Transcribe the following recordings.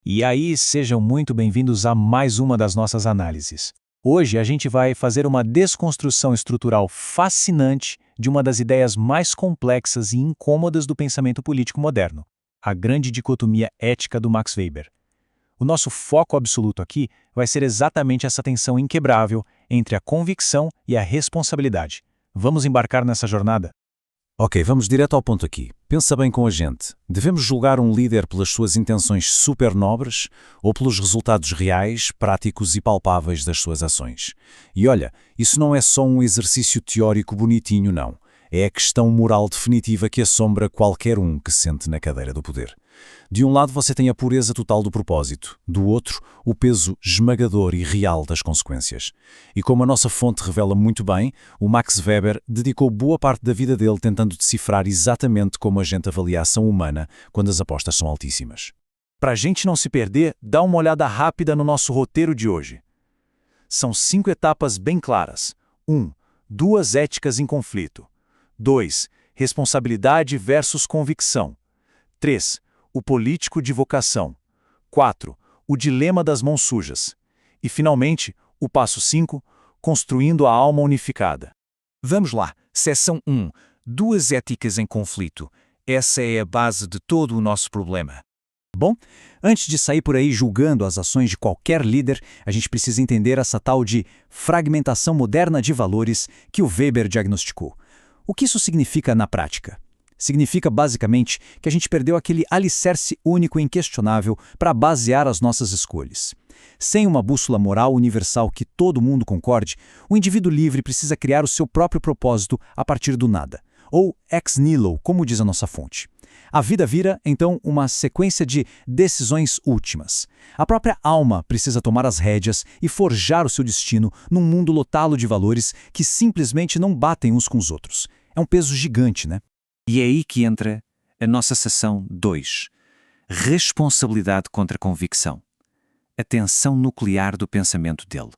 E aí, sejam muito bem-vindos a mais uma das nossas análises. Hoje a gente vai fazer uma desconstrução estrutural fascinante de uma das ideias mais complexas e incômodas do pensamento político moderno, a grande dicotomia ética do Max Weber. O nosso foco absoluto aqui vai ser exatamente essa tensão inquebrável entre a convicção e a responsabilidade. Vamos embarcar nessa jornada? Ok, vamos direto ao ponto aqui. Pensa bem com a gente. Devemos julgar um líder pelas suas intenções super nobres ou pelos resultados reais, práticos e palpáveis das suas ações? E olha, isso não é só um exercício teórico bonitinho, não. É a questão moral definitiva que assombra qualquer um que sente na cadeira do poder. De um lado você tem a pureza total do propósito, do outro, o peso esmagador e real das consequências. E como a nossa fonte revela muito bem, o Max Weber dedicou boa parte da vida dele tentando decifrar exatamente como a gente avalia a ação humana quando as apostas são altíssimas. Para a gente não se perder, dá uma olhada rápida no nosso roteiro de hoje. São 5 etapas bem claras. 1. Duas éticas em conflito. 2. Responsabilidade versus convicção. 3. O político de vocação. 4. O dilema das mãos sujas. E, finalmente, o passo 5, construindo a alma unificada. Vamos lá, seção 1. Duas éticas em conflito. Essa é a base de todo o nosso problema. Bom, antes de sair por aí julgando as ações de qualquer líder, a gente precisa entender essa tal de fragmentação moderna de valores que o Weber diagnosticou. O que isso significa na prática? Significa, basicamente, que a gente perdeu aquele alicerce único e inquestionável para basear as nossas escolhas. Sem uma bússola moral universal que todo mundo concorde, o indivíduo livre precisa criar o seu próprio propósito a partir do nada, ou ex nihilo, como diz a nossa fonte. A vida vira, então, uma sequência de decisões últimas. A própria alma precisa tomar as rédeas e forjar o seu destino num mundo lotado de valores que simplesmente não batem uns com os outros. É um peso gigante, né? E é aí que entra a nossa seção 2. Responsabilidade contra convicção. A tensão nuclear do pensamento dele.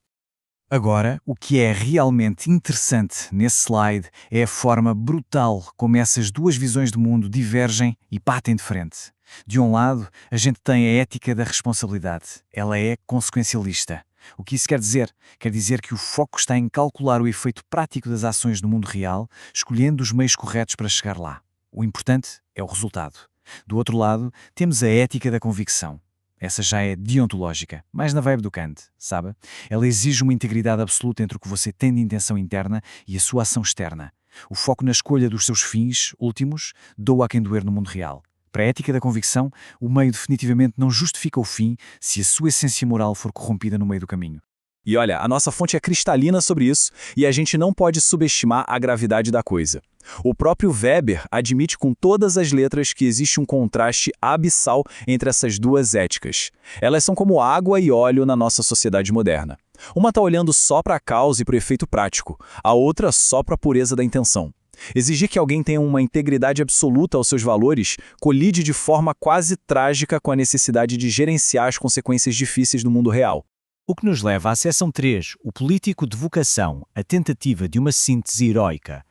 Agora, o que é realmente interessante nesse slide é a forma brutal como essas duas visões do mundo divergem e batem de frente. De um lado, a gente tem a ética da responsabilidade. Ela é consequencialista. O que isso quer dizer? Quer dizer que o foco está em calcular o efeito prático das ações no mundo real, escolhendo os meios corretos para chegar lá. O importante é o resultado. Do outro lado, temos a ética da convicção. Essa já é deontológica, mais na vibe do Kant, sabe? Ela exige uma integridade absoluta entre o que você tem de intenção interna e a sua ação externa. O foco na escolha dos seus fins últimos doa a quem doer no mundo real. Para a ética da convicção, o meio definitivamente não justifica o fim se a sua essência moral for corrompida no meio do caminho. E olha, a nossa fonte é cristalina sobre isso e a gente não pode subestimar a gravidade da coisa. O próprio Weber admite com todas as letras que existe um contraste abissal entre essas duas éticas. Elas são como água e óleo na nossa sociedade moderna. Uma está olhando só para a causa e para o efeito prático, a outra só para a pureza da intenção. Exigir que alguém tenha uma integridade absoluta aos seus valores colide de forma quase trágica com a necessidade de gerenciar as consequências difíceis do mundo real. O que nos leva à seção 3, o político de vocação, a tentativa de uma síntese heroica.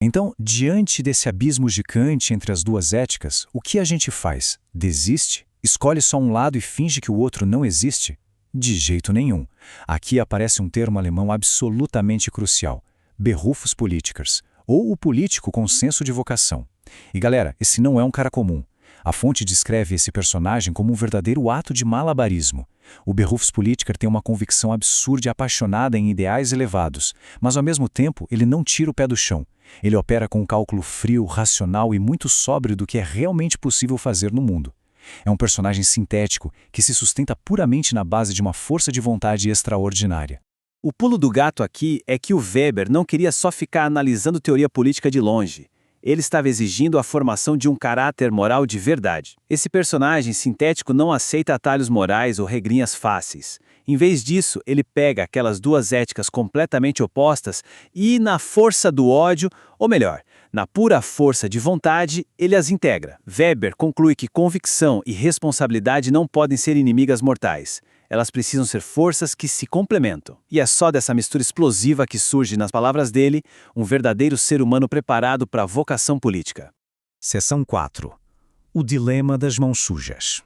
Então, diante desse abismo gigante entre as duas éticas, o que a gente faz? Desiste? Escolhe só um lado e finge que o outro não existe? De jeito nenhum. Aqui aparece um termo alemão absolutamente crucial: Berufus Politikers, ou o político com senso de vocação. E galera, esse não é um cara comum. A fonte descreve esse personagem como um verdadeiro ato de malabarismo. O Berufspolitiker tem uma convicção absurda e apaixonada em ideais elevados, mas ao mesmo tempo ele não tira o pé do chão. Ele opera com um cálculo frio, racional e muito sóbrio do que é realmente possível fazer no mundo. É um personagem sintético que se sustenta puramente na base de uma força de vontade extraordinária. O pulo do gato aqui é que o Weber não queria só ficar analisando teoria política de longe. Ele estava exigindo a formação de um caráter moral de verdade. Esse personagem sintético não aceita atalhos morais ou regrinhas fáceis. Em vez disso, ele pega aquelas duas éticas completamente opostas e, na força do ódio, ou melhor, na pura força de vontade, ele as integra. Weber conclui que convicção e responsabilidade não podem ser inimigas mortais. Elas precisam ser forças que se complementam. E é só dessa mistura explosiva que surge, nas palavras dele, um verdadeiro ser humano preparado para a vocação política. Seção 4. O dilema das mãos sujas.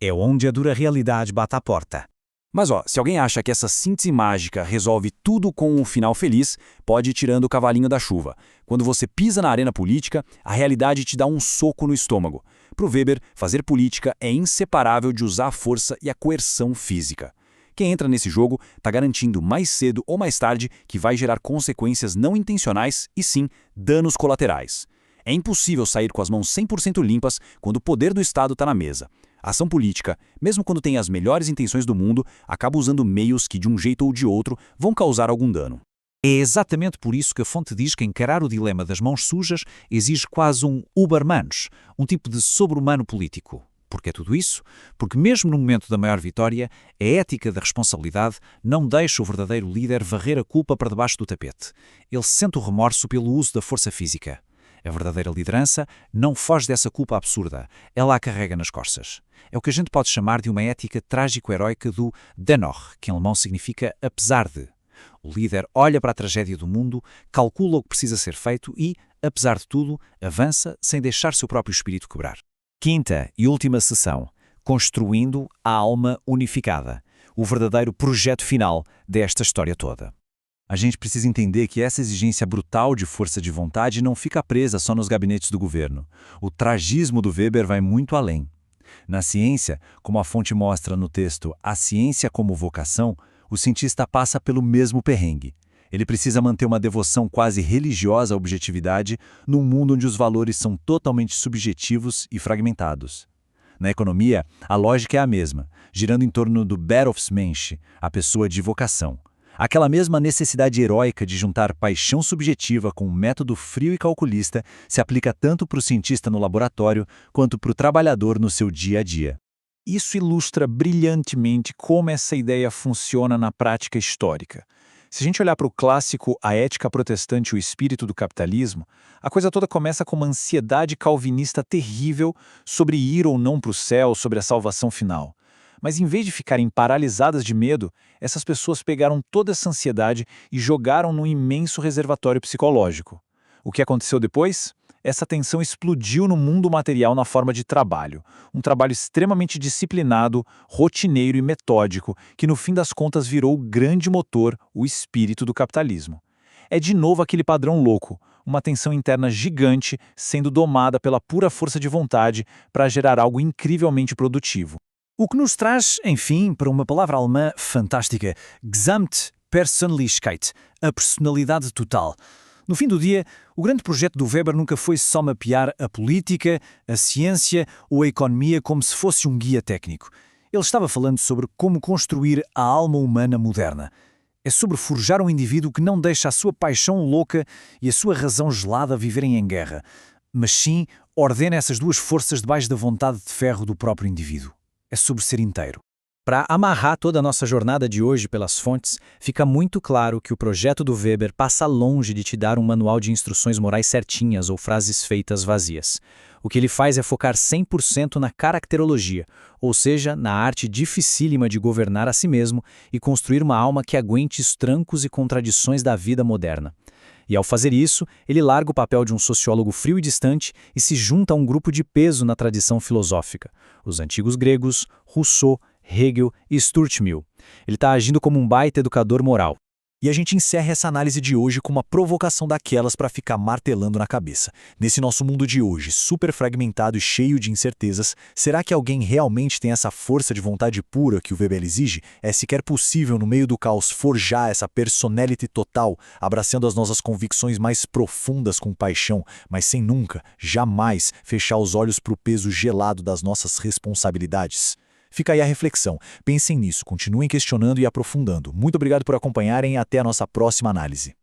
É onde a dura realidade bate à porta. Mas se alguém acha que essa síntese mágica resolve tudo com um final feliz, pode ir tirando o cavalinho da chuva. Quando você pisa na arena política, a realidade te dá um soco no estômago. Para o Weber, fazer política é inseparável de usar a força e a coerção física. Quem entra nesse jogo está garantindo mais cedo ou mais tarde que vai gerar consequências não intencionais e sim danos colaterais. É impossível sair com as mãos 100% limpas quando o poder do Estado está na mesa. A ação política, mesmo quando tem as melhores intenções do mundo, acaba usando meios que, de um jeito ou de outro, vão causar algum dano. É exatamente por isso que a fonte diz que encarar o dilema das mãos sujas exige quase um Ubermensch, um tipo de sobre-humano político. Por que é tudo isso? Porque mesmo no momento da maior vitória, a ética da responsabilidade não deixa o verdadeiro líder varrer a culpa para debaixo do tapete. Ele sente o remorso pelo uso da força física. A verdadeira liderança não foge dessa culpa absurda, ela a carrega nas costas. É o que a gente pode chamar de uma ética trágico-heroica do Dennoch, que em alemão significa apesar de. O líder olha para a tragédia do mundo, calcula o que precisa ser feito e, apesar de tudo, avança sem deixar seu próprio espírito quebrar. Quinta e última sessão, construindo a alma unificada, o verdadeiro projeto final desta história toda. A gente precisa entender que essa exigência brutal de força de vontade não fica presa só nos gabinetes do governo. O tragismo do Weber vai muito além. Na ciência, como a fonte mostra no texto A Ciência como Vocação, o cientista passa pelo mesmo perrengue. Ele precisa manter uma devoção quase religiosa à objetividade num mundo onde os valores são totalmente subjetivos e fragmentados. Na economia, a lógica é a mesma, girando em torno do Berufsmensch, a pessoa de vocação. Aquela mesma necessidade heróica de juntar paixão subjetiva com um método frio e calculista se aplica tanto para o cientista no laboratório quanto para o trabalhador no seu dia a dia. Isso ilustra brilhantemente como essa ideia funciona na prática histórica. Se a gente olhar para o clássico A Ética Protestante e o Espírito do Capitalismo, a coisa toda começa com uma ansiedade calvinista terrível sobre ir ou não para o céu, sobre a salvação final. Mas em vez de ficarem paralisadas de medo, essas pessoas pegaram toda essa ansiedade e jogaram num imenso reservatório psicológico. O que aconteceu depois? Essa tensão explodiu no mundo material na forma de trabalho. Um trabalho extremamente disciplinado, rotineiro e metódico, que no fim das contas virou o grande motor, o espírito do capitalismo. É de novo aquele padrão louco, uma tensão interna gigante sendo domada pela pura força de vontade para gerar algo incrivelmente produtivo. O que nos traz, enfim, para uma palavra alemã fantástica, Gesamtpersönlichkeit, a personalidade total. No fim do dia, o grande projeto do Weber nunca foi só mapear a política, a ciência ou a economia como se fosse um guia técnico. Ele estava falando sobre como construir a alma humana moderna. É sobre forjar um indivíduo que não deixa a sua paixão louca e a sua razão gelada viverem em guerra, mas sim ordena essas duas forças debaixo da vontade de ferro do próprio indivíduo. É sobre ser inteiro. Para amarrar toda a nossa jornada de hoje pelas fontes, fica muito claro que o projeto do Weber passa longe de te dar um manual de instruções morais certinhas ou frases feitas vazias. O que ele faz é focar 100% na caracterologia, ou seja, na arte dificílima de governar a si mesmo e construir uma alma que aguente os trancos e contradições da vida moderna. E ao fazer isso, ele larga o papel de um sociólogo frio e distante e se junta a um grupo de peso na tradição filosófica, os antigos gregos, Rousseau, Hegel e Stuart Mill. Ele está agindo como um baita educador moral. E a gente encerra essa análise de hoje com uma provocação daquelas para ficar martelando na cabeça. Nesse nosso mundo de hoje, super fragmentado e cheio de incertezas, será que alguém realmente tem essa força de vontade pura que o Weber exige? É sequer possível, no meio do caos, forjar essa personality total, abraçando as nossas convicções mais profundas com paixão, mas sem nunca, jamais, fechar os olhos para o peso gelado das nossas responsabilidades? Fica aí a reflexão. Pensem nisso, continuem questionando e aprofundando. Muito obrigado por acompanharem e até a nossa próxima análise.